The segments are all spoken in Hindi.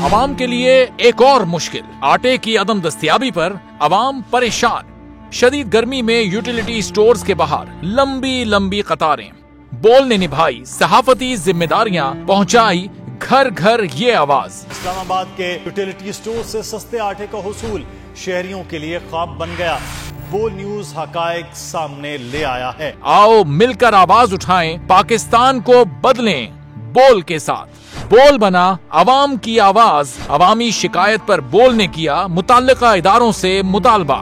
अवाम के लिए एक और मुश्किल, आटे की अदम दस्तयाबी पर अवाम परेशान। शदीद गर्मी में यूटिलिटी स्टोर्स के बाहर लंबी लंबी कतारें। बोल ने निभाई सहाफती जिम्मेदारियां, पहुंचाई घर घर ये आवाज। इस्लामाबाद के यूटिलिटी स्टोर से सस्ते आटे का हुसूल शहरियों के लिए ख्वाब बन गया। बोल न्यूज हकायक सामने ले आया है। आओ मिलकर आवाज उठाएं, पाकिस्तान को बदलें बोल के साथ। बोल बना अवाम की आवाज। अवामी शिकायत पर बोल ने किया मुताल्लिका इदारों से मुतालबा।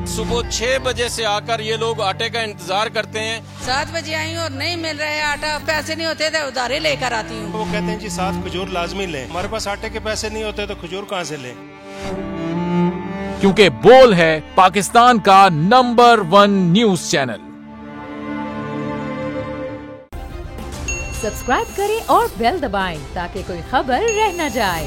सुबह 6 बजे से आकर ये लोग आटे का इंतजार करते हैं। 7 बजे आई हूँ और नहीं मिल रहा है आटा, पैसे नहीं होते थे उधारे लेकर आती हूँ। वो कहते हैं जी 7 खजूर लाजमी लें, हमारे पास आटे के पैसे नहीं होते तो खजूर कहाँ से लें। क्योंकि बोल है पाकिस्तान का नंबर 1 न्यूज चैनल। सब्सक्राइब करें और बेल दबाएं ताकि कोई खबर रह न जाए।